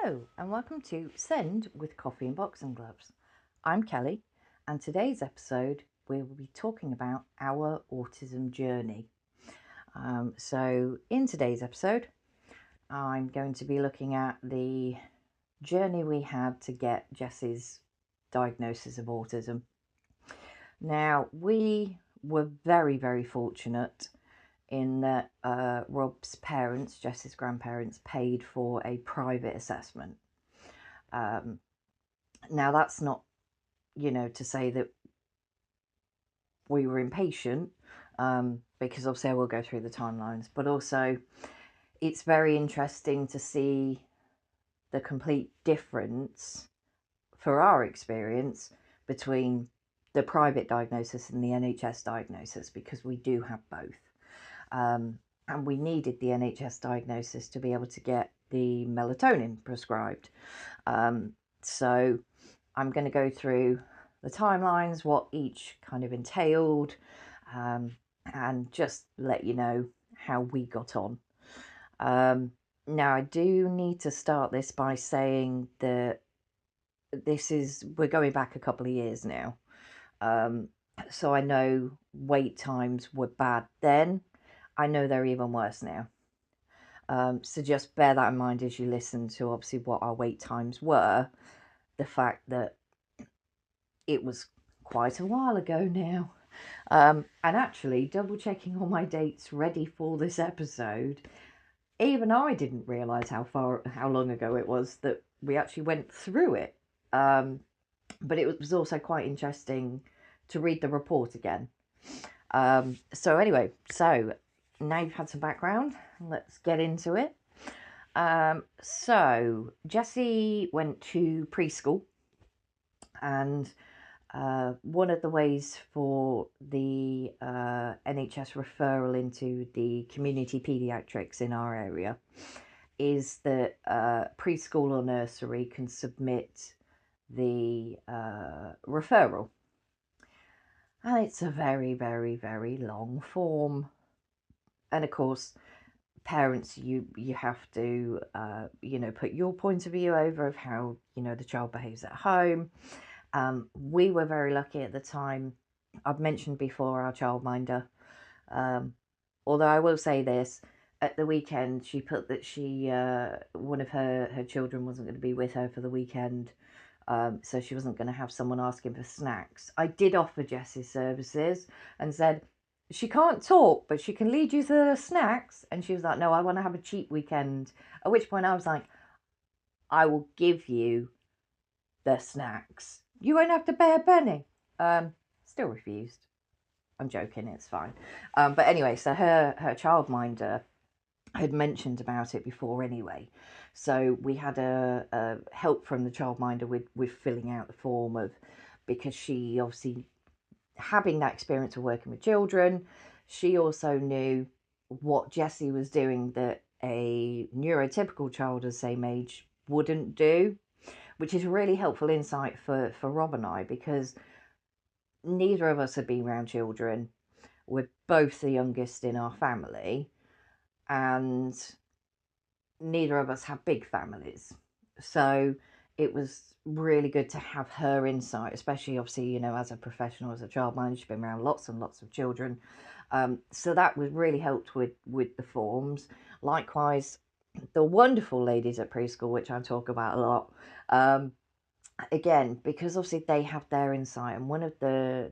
Hello and welcome to Send with Coffee and Boxing Gloves. I'm Kelly, and today's episode we will be talking about our autism journey. So in today's episode I'm going to be looking at the journey we had to get Jessie's diagnosis of autism. Now we were very fortunate in that Rob's parents, Jessie's grandparents, paid for a private assessment. Now that's not, to say that we were impatient, because obviously I will go through the timelines, but also it's very interesting to see the complete difference for our experience between the private diagnosis and the NHS diagnosis, because we do have both. And we needed the NHS diagnosis to be able to get the melatonin prescribed. So I'm going to go through the timelines, what each kind of entailed, and just let you know how we got on. Now, I do need to start this by saying that we're going back a couple of years now. So I know wait times were bad then. I know they're even worse now. So just bear that in mind as you listen to obviously what our wait times were. The fact that it was quite a while ago now. And actually, double checking all my dates ready for this episode, even I didn't realise how long ago it was that we actually went through it. But it was also quite interesting to read the report again. So anyway, now you've had some background, let's get into it. So Jessie went to preschool, and one of the ways for the NHS referral into the community paediatrics in our area is that preschool or nursery can submit the referral. And it's a very long form. And of course, parents, you have to, put your point of view over of how, the child behaves at home. We were very lucky at the time. I've mentioned before our childminder. Although I will say this, at the weekend, she put that one of her children wasn't going to be with her for the weekend. So she wasn't going to have someone asking for snacks. I did offer Jessie's services and said, she can't talk, but she can lead you to the snacks. And she was like, no, I want to have a cheap weekend. At which point I was like, I will give you the snacks. You won't have to pay a penny. Still refused. I'm joking, it's fine. But anyway, so her childminder had mentioned about it before anyway. So we had a help from the childminder with filling out the form because she obviously, having that experience of working with children, she also knew what Jessie was doing that a neurotypical child of the same age wouldn't do, which is really helpful insight for Rob and I, because neither of us had been around children. We're both the youngest in our family, and neither of us have big families. So it was really good to have her insight, especially obviously, as a professional, as a childminder, she's been around lots and lots of children. So that was really helped with the forms. Likewise, the wonderful ladies at preschool, which I talk about a lot, again, because obviously they have their insight. And one of the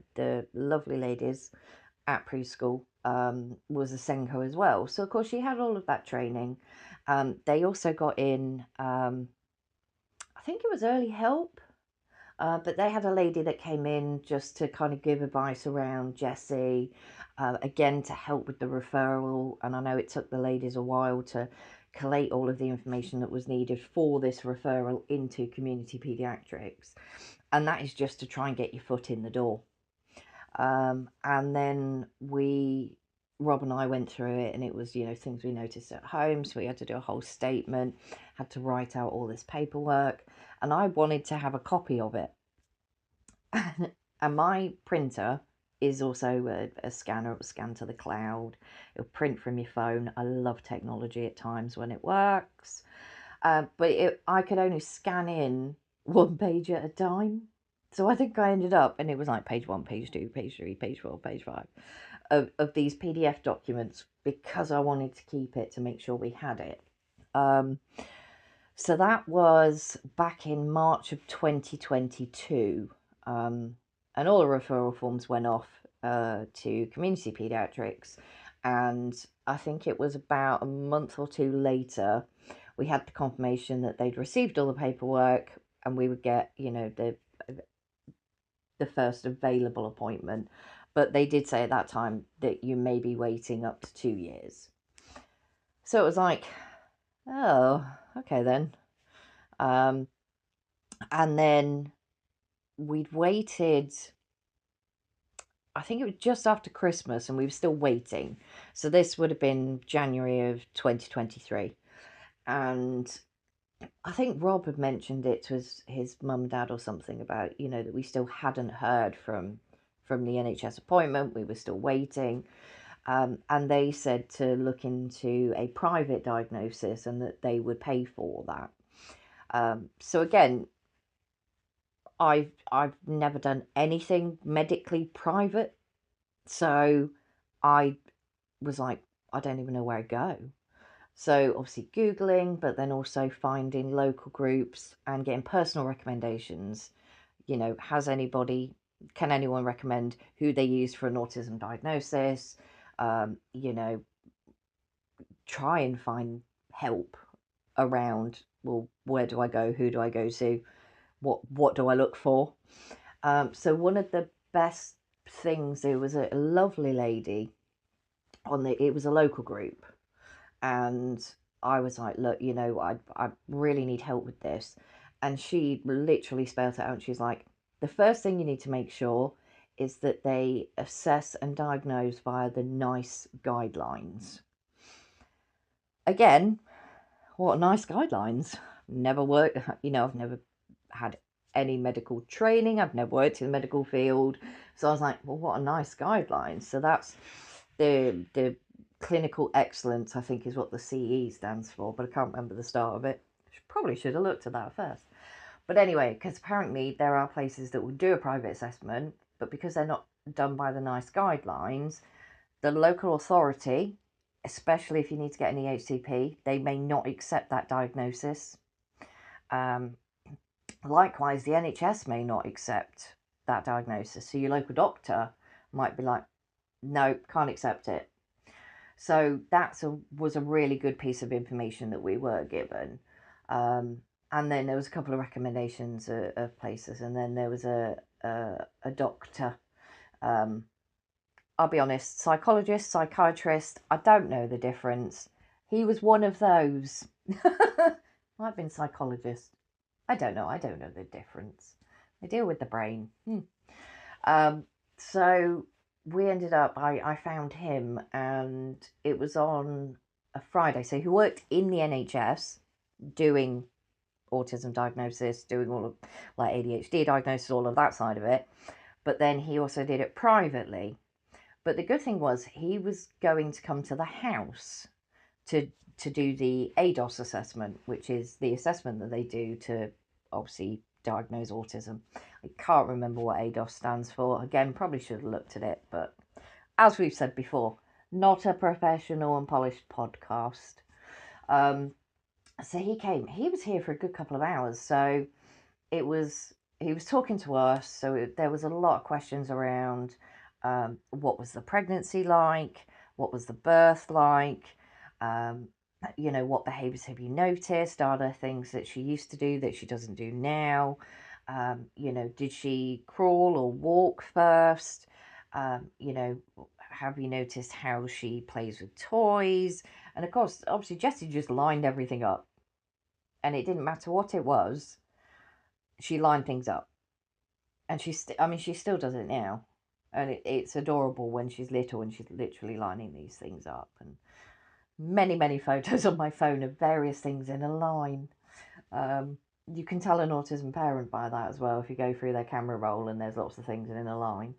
lovely ladies at preschool was a Senko as well. So of course she had all of that training. They also got in, I think it was early help, but they had a lady that came in just to kind of give advice around Jessie, again to help with the referral. And I know it took the ladies a while to collate all of the information that was needed for this referral into community paediatrics, and that is just to try and get your foot in the door. And then Rob and I went through it, and it was, things we noticed at home. So we had to do a whole statement, had to write out all this paperwork, and I wanted to have a copy of it. And my printer is also a scanner. It will scan to the cloud. It'll print from your phone. I love technology at times when it works. But I could only scan in one page at a time. So I think I ended up, and it was like page 1, page 2, page 3, page 4, page 5 of these PDF documents because I wanted to keep it to make sure we had it. So that was back in March of 2022. And all the referral forms went off to community paediatrics. And I think it was about a month or two later, we had the confirmation that they'd received all the paperwork and we would get, the first available appointment. But they did say at that time that you may be waiting up to 2 years. So it was like, oh, okay then. And then we'd waited, I think it was just after Christmas, and we were still waiting. So this would have been January of 2023. And I think Rob had mentioned it to his mum and dad or something about, that we still hadn't heard from the NHS appointment. We were still waiting. And they said to look into a private diagnosis and that they would pay for that. So again, I've never done anything medically private, so I was like, I don't even know where to go. So obviously Googling, but then also finding local groups and getting personal recommendations. Can anyone recommend who they use for an autism diagnosis? Try and find help around, well, where do I go? Who do I go to? What do I look for? So one of the best things, there was a lovely lady it was a local group, and I was like, look, I really need help with this. And she literally spelled it out, and she's like, the first thing you need to make sure is that they assess and diagnose via the NICE guidelines. Again, what nice guidelines. Never worked, I've never had any medical training. I've never worked in the medical field. So I was like, well, what a nice guideline. So that's the clinical excellence, I think, is what the CE stands for, but I can't remember the start of it. Probably should have looked at that first. But anyway, because apparently there are places that will do a private assessment, but because they're not done by the NICE guidelines, the local authority, especially if you need to get an EHCP, they may not accept that diagnosis. Likewise, the NHS may not accept that diagnosis. So your local doctor might be like, no, can't accept it. So that was a really good piece of information that we were given. And then there was a couple of recommendations of places. And then there was a doctor, I'll be honest, psychologist, psychiatrist, I don't know the difference. He was one of those. Might have been psychologist. I don't know the difference. They deal with the brain. So we ended up, I found him, and it was on a Friday. So he worked in the NHS doing autism diagnosis, doing all of like ADHD diagnosis, all of that side of it. But then he also did it privately. But the good thing was he was going to come to the house to do the ADOS assessment, which is the assessment that they do to obviously diagnose autism. I can't remember what ADOS stands for. Again, probably should have looked at it, but as we've said before, not a professional and polished podcast. So he came. He was here for a good couple of hours. So he was talking to us. So there was a lot of questions around what was the pregnancy like, what was the birth like, what behaviours have you noticed? Are there things that she used to do that she doesn't do now? Did she crawl or walk first? Have you noticed how she plays with toys? And of course, obviously, Jessie just lined everything up. And it didn't matter what it was, she lined things up. And she still does it now. And it's adorable when she's little and she's literally lining these things up. And many, many photos on my phone of various things in a line. You can tell an autism parent by that as well if you go through their camera roll and there's lots of things in a line.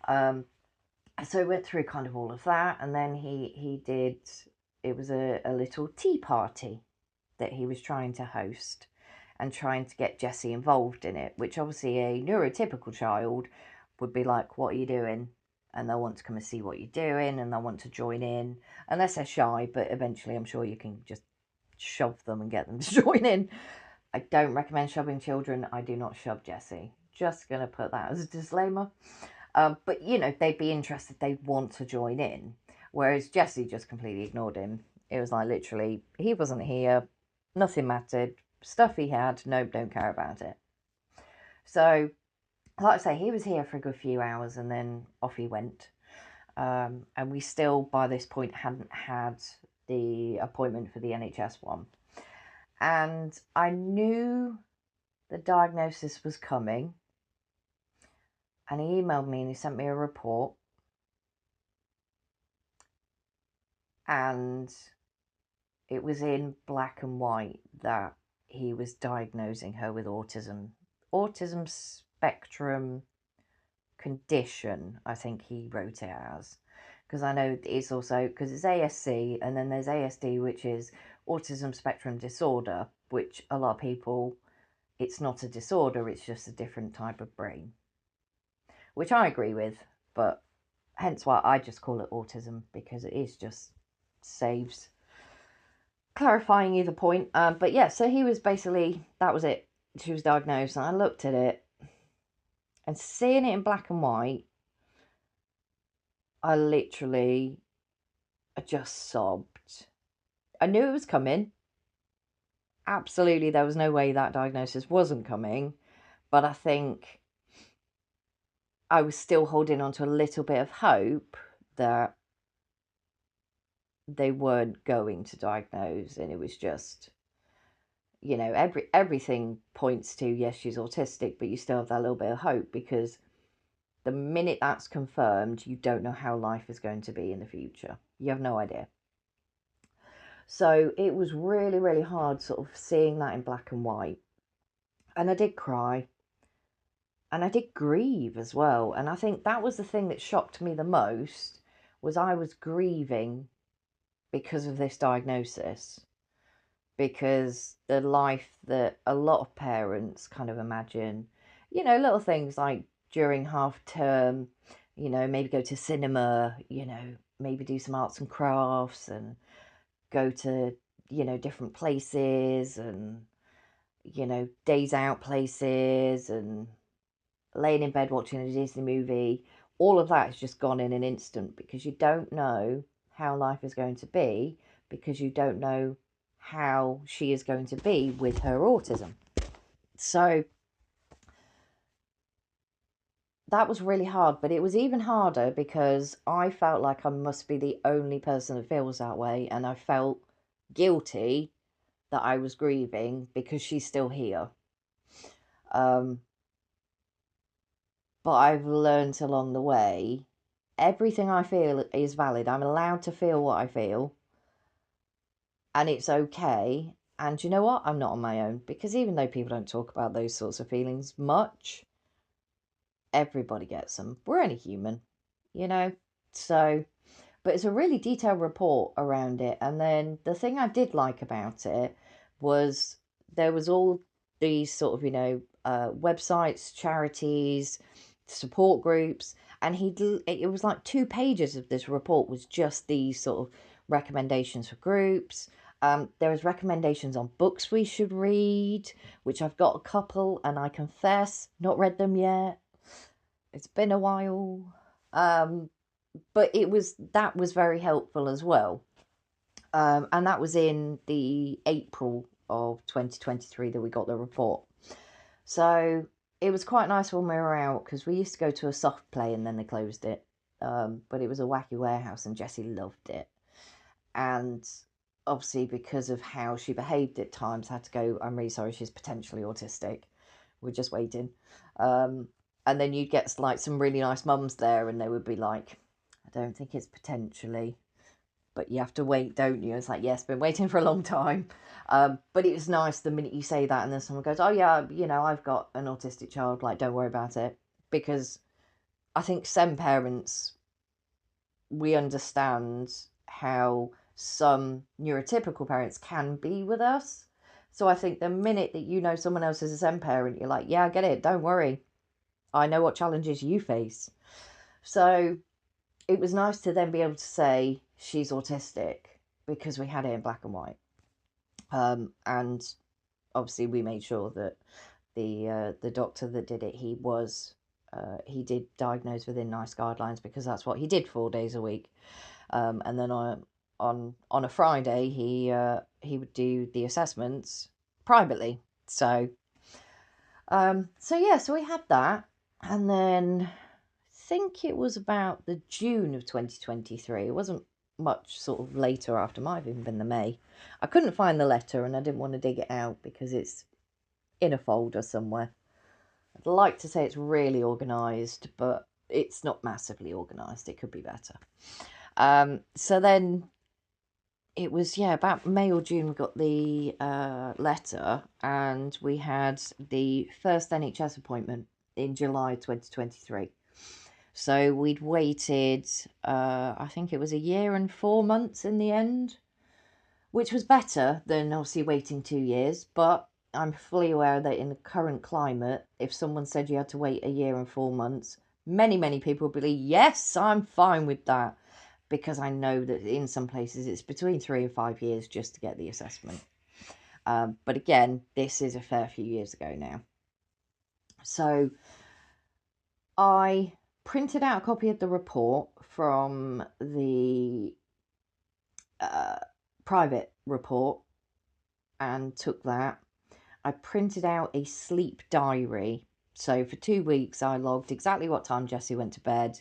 So we went through kind of all of that, and then he did, it was a little tea party. that he was trying to host and trying to get Jessie involved in it, which obviously a neurotypical child would be like, what are you doing? And they'll want to come and see what you're doing, and they'll want to join in, unless they're shy, but eventually I'm sure you can just shove them and get them to join in. I don't recommend shoving children. I do not shove Jessie. Just going to put that as a disclaimer. But, you know, they'd be interested. They'd want to join in. Whereas Jessie just completely ignored him. It was like, literally, he wasn't here. Nothing mattered. Stuff he had, nope, don't care about it. So, like I say, he was here for a good few hours and then off he went. And we still, by this point, hadn't had the appointment for the NHS one. And I knew the diagnosis was coming. And he emailed me and he sent me a report. And it was in black and white that he was diagnosing her with autism. Autism spectrum condition, I think he wrote it as. Because I know it's also, because it's ASC, and then there's ASD, which is autism spectrum disorder, which a lot of people, it's not a disorder, it's just a different type of brain. Which I agree with, but hence why I just call it autism, because it is just saves clarifying either point. But yeah, so he was basically, that was it. She was diagnosed, and I looked at it, and seeing it in black and white, I just sobbed. I knew it was coming. Absolutely, there was no way that diagnosis wasn't coming. But I think I was still holding on to a little bit of hope that they weren't going to diagnose, and it was just, you know, everything points to, yes, she's autistic, but you still have that little bit of hope, because the minute that's confirmed, you don't know how life is going to be in the future. You have no idea. So it was really, really hard sort of seeing that in black and white. And I did cry. And I did grieve as well. And I think that was the thing that shocked me the most, was I was grieving because of this diagnosis. Because the life that a lot of parents kind of imagine, you know, little things like during half term, you know, maybe go to cinema, you know, maybe do some arts and crafts and go to, you know, different places and, you know, days out places and laying in bed watching a Disney movie. All of that has just gone in an instant, because you don't know how life is going to be, because you don't know how she is going to be with her autism. So that was really hard, but it was even harder because I felt like I must be the only person that feels that way, and I felt guilty that I was grieving because she's still here. But I've learned along the way, everything I feel is valid. I'm allowed to feel what I feel, and it's okay. And you know what? I'm not on my own, because even though people don't talk about those sorts of feelings much, everybody gets them. We're only human, you know? So, but it's a really detailed report around it. And then the thing I did like about it was there was all these sort of, you know, websites, charities, support groups, and it was like 2 pages of this report was just these sort of recommendations for groups. There was recommendations on books we should read, which I've got a couple, and I confess not read them yet. It's been a while. But that was very helpful as well. And that was in the April of 2023 that we got the report. So it was quite nice when we were out, because we used to go to a soft play and then they closed it. But it was a wacky warehouse and Jessie loved it. And obviously, because of how she behaved at times, had to go, I'm really sorry, she's potentially autistic. We're just waiting. And then you'd get like some really nice mums there, and they would be like, I don't think it's potentially, but you have to wait, don't you? It's like, yes, been waiting for a long time. But it was nice the minute you say that, and then someone goes, oh yeah, you know, I've got an autistic child, like, don't worry about it. Because I think some parents, we understand how some neurotypical parents can be with us. So I think the minute that you know someone else is a SEN parent, you're like, yeah, I get it. Don't worry. I know what challenges you face. So it was nice to then be able to say she's autistic because we had it in black and white. And obviously we made sure that the doctor that did it, he did diagnose within NICE guidelines, because that's what he did 4 days a week. And then on a Friday he would do the assessments privately. So so we had that, and then I think it was about the June of 2023. It wasn't much sort of later after, might have even been the May. I couldn't find the letter and I didn't want to dig it out because it's in a folder somewhere. I'd like to say it's really organised, but it's not massively organised. It could be better. So then it was, about May or June we got the letter, and we had the first NHS appointment in July 2023. So we'd waited, I think it was a year and 4 months in the end, which was better than obviously waiting 2 years. But I'm fully aware that in the current climate, if someone said you had to wait a year and 4 months, many people would be, yes, I'm fine with that. Because I know that in some places it's between 3 and 5 years just to get the assessment. But again, this is a fair few years ago now. So I printed out a copy of the report from the private report and took that. I printed out a sleep diary. So for 2 weeks, I logged exactly what time Jessie went to bed,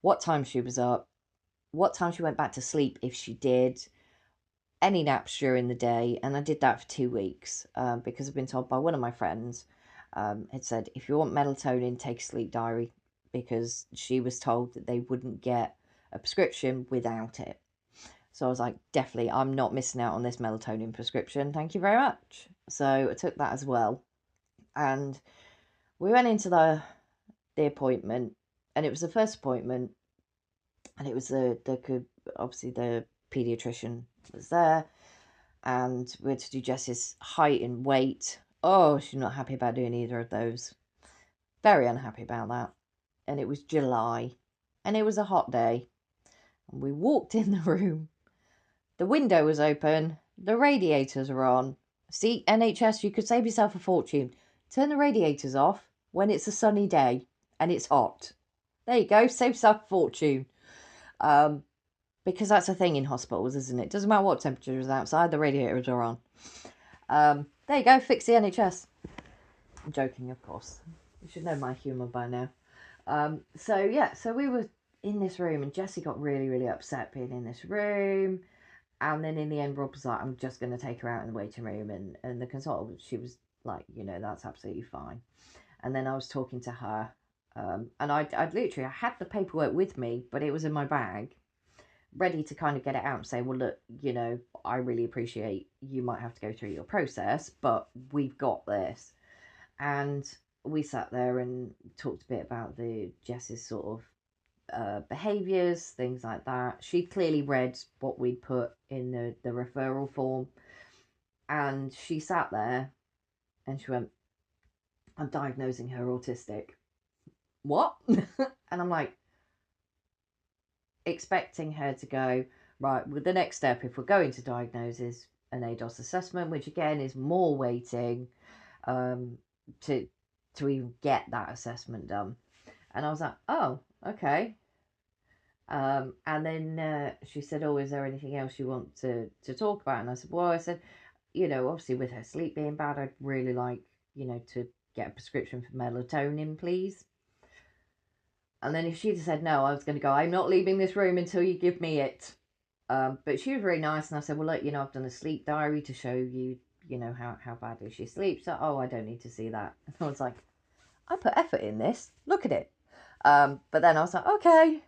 what time she was up, what time she went back to sleep if she did, any naps during the day. And I did that for 2 weeks because I've been told by one of my friends, had said, if you want melatonin, take a sleep diary, because she was told that they wouldn't get a prescription without it. So I was like, definitely, I'm not missing out on this melatonin prescription. Thank you very much. So I took that as well. And we went into the appointment, and it was the first appointment, and it was obviously the paediatrician was there, and we had to do Jess's height and weight. Oh, she's not happy about doing either of those. Very unhappy about that. And it was July, and it was a hot day. And we walked in the room. The window was open. The radiators were on. See, NHS, you could save yourself a fortune. Turn the radiators off when it's a sunny day and it's hot. There you go, save yourself a fortune. Because that's a thing in hospitals, isn't it? Doesn't matter what temperature is outside, the radiators are on. There you go, fix the NHS. I'm joking, of course. You should know my humour by now. So we were in this room, and Jessie got really upset being in this room. And then in the end, Rob was like, I'm just going to take her out in the waiting room. And the consultant, she was like, that's absolutely fine. And then I was talking to her. And I had the paperwork with me, but it was in my bag, ready to kind of get it out and say, well, look, I really appreciate you might have to go through your process, but we've got this. And we sat there and talked a bit about Jess's sort of behaviours, things like that. She clearly read what we'd put in the referral form, and she sat there and she went, I'm diagnosing her autistic. What? And I'm like, expecting her to go, right, with the next step, if we're going to diagnose, is an ADOS assessment, which again is more waiting to even get that assessment done. And I was like, oh, okay. And then she said, oh, is there anything else you want to talk about? And I said, well, obviously with her sleep being bad, I'd really like, to get a prescription for melatonin, please. And then if she'd have said no, I was going to go, I'm not leaving this room until you give me it. But she was very nice, and I said, well, look, I've done a sleep diary to show you, how badly she sleeps. So, oh, I don't need to see that. And I was like, I put effort in this. Look at it. But then I was like, okay.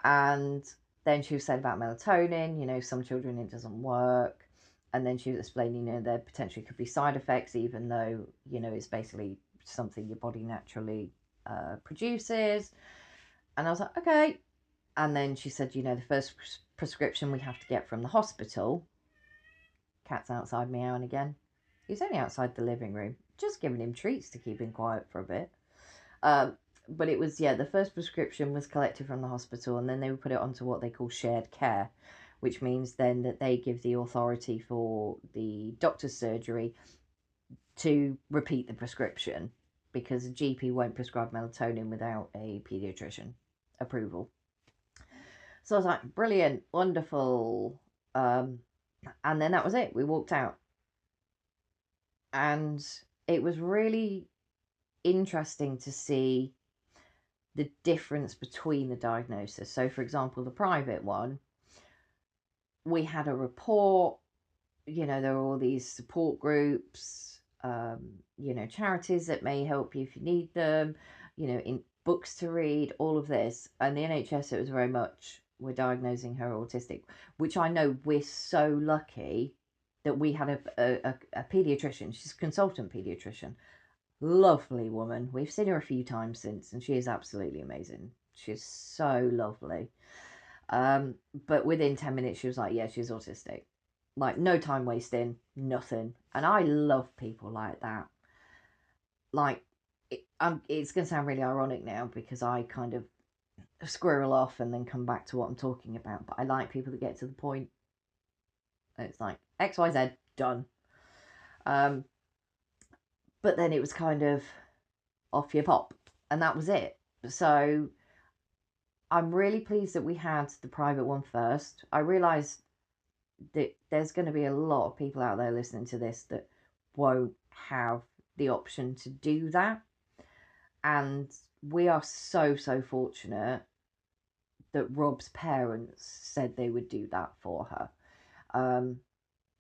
And then she was saying about melatonin, some children it doesn't work. And then she was explaining, there potentially could be side effects, even though, it's basically something your body naturally produces. And I was like, okay. And then she said, the first prescription we have to get from the hospital. Cat's outside meowing again. He's only outside the living room, just giving him treats to keep him quiet for a bit. But it was, yeah, the first prescription was collected from the hospital, and then they would put it onto what they call shared care, which means then that they give the authority for the doctor's surgery to repeat the prescription, because a GP won't prescribe melatonin without a paediatrician approval. So I was like, brilliant, wonderful. And then that was it. We walked out. And it was really interesting to see the difference between the diagnosis. So, for example, the private one, we had a report, there are all these support groups, charities that may help you if you need them, in books to read, all of this. And the NHS, it was very much, we're diagnosing her autistic, which I know we're so lucky that we had a paediatrician. She's a consultant paediatrician. Lovely woman. We've seen her a few times since, and she is absolutely amazing. She's so lovely. But within 10 minutes, she was like, yeah, she's autistic. Like, no time wasting, nothing. And I love people like that. Like, it's going to sound really ironic now because I kind of squirrel off and then come back to what I'm talking about. But I like people that get to the point. It's like, X, Y, Z, done. But then it was kind of off your pop. And that was it. So I'm really pleased that we had the private one first. I realised that there's going to be a lot of people out there listening to this that won't have the option to do that. And we are so, so fortunate that Rob's parents said they would do that for her.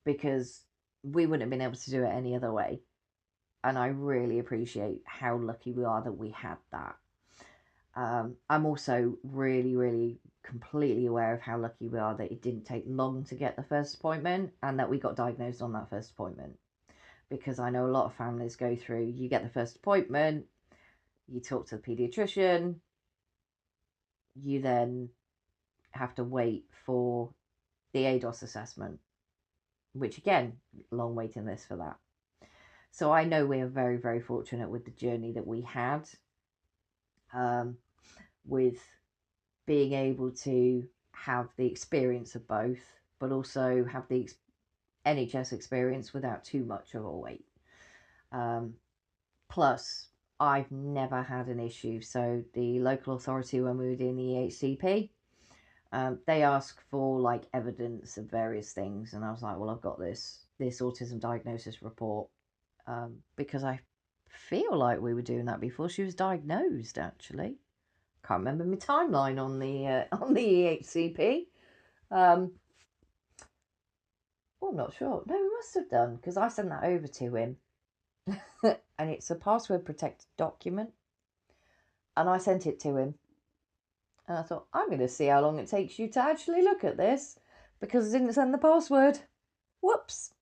Because we wouldn't have been able to do it any other way. And I really appreciate how lucky we are that we had that. I'm also really, really completely aware of how lucky we are that it didn't take long to get the first appointment and that we got diagnosed on that first appointment. Because I know a lot of families go through, you get the first appointment, you talk to the paediatrician, you then have to wait for the ADOS assessment, which again, long waiting list for that. So I know we are very, very fortunate with the journey that we had, with being able to have the experience of both, but also have the NHS experience without too much of a wait. Plus, I've never had an issue. So the local authority, when we were doing the EHCP, they ask for like evidence of various things, and I was like, well, I've got this autism diagnosis report, because I feel like we were doing that before she was diagnosed. Actually, can't remember my timeline on the EHCP. I'm not sure. No, we must have done, because I sent that over to him. And it's a password protected document. And I sent it to him. And I thought, I'm going to see how long it takes you to actually look at this, because I didn't send the password. Whoops.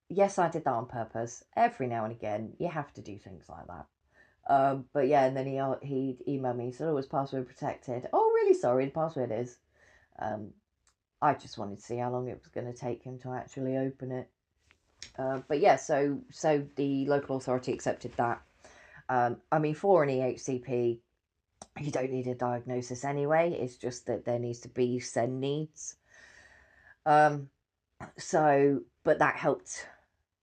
Yes, I did that on purpose. Every now and again, you have to do things like that. But yeah, and then he emailed me, he said, oh, it's password protected. Oh, really sorry, the password is. I just wanted to see how long it was going to take him to actually open it. But yeah, so the local authority accepted that. I mean, for an EHCP, you don't need a diagnosis anyway. It's just that there needs to be SEND needs. So, but that helped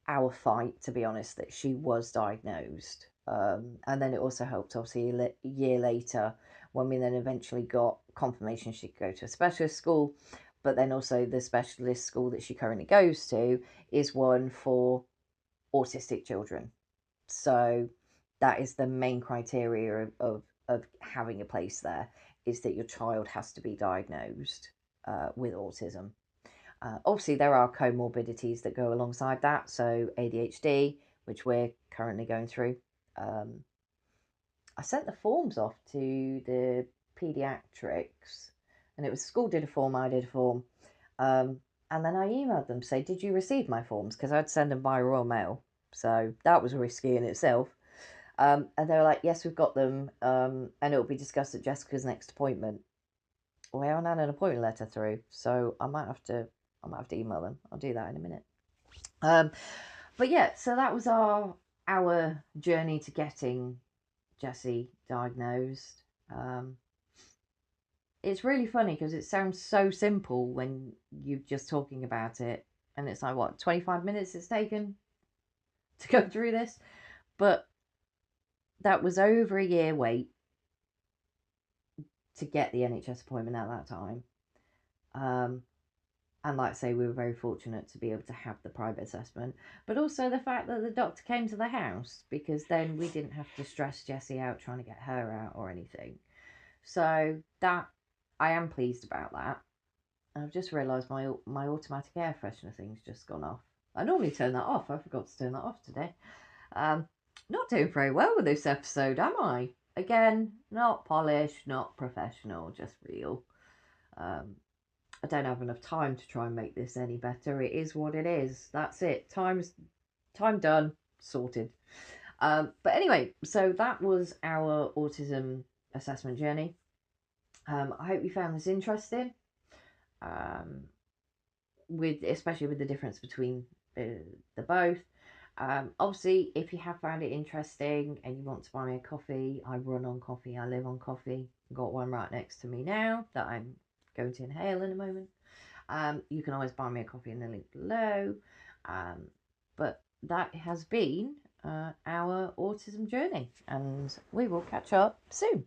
our fight, to be honest, that she was diagnosed. And then it also helped, obviously, a year later when we then eventually got confirmation she could go to a specialist school. But then also the specialist school that she currently goes to is one for autistic children. So that is the main criteria of having a place there, is that your child has to be diagnosed with autism. Obviously, there are comorbidities that go alongside that. So ADHD, which we're currently going through. I sent the forms off to the pediatrics, and it was school did a form, I did a form. And then I emailed them, say, did you receive my forms? Because I'd send them by Royal Mail. So that was risky in itself. And they were like, yes, we've got them. And it'll be discussed at Jessica's next appointment. Well, I haven't had an appointment letter through, so I might have to email them. I'll do that in a minute. But yeah, so that was our journey to getting Jessie diagnosed. Um, it's really funny because it sounds so simple when you're just talking about it, and it's like, what, 25 minutes it's taken to go through this? But that was over a year wait to get the NHS appointment at that time. Um, and like I say, we were very fortunate to be able to have the private assessment, but also the fact that the doctor came to the house, because then we didn't have to stress Jessie out trying to get her out or anything. So that, I am pleased about that. I've just realised my automatic air freshener thing's just gone off. I normally turn that off. I forgot to turn that off today. Not doing very well with this episode, am I? Again, not polished, not professional, just real. Um, I don't have enough time to try and make this any better. It is what it is. That's it. Time done, sorted. But anyway, so that was our autism assessment journey. I hope you found this interesting. Um, with especially with the difference between the both. Obviously, if you have found it interesting and you want to buy me a coffee, I run on coffee. I live on coffee. I've got one right next to me now that I'm going to inhale in a moment. You can always buy me a coffee in the link below. But that has been our autism journey, and we will catch up soon.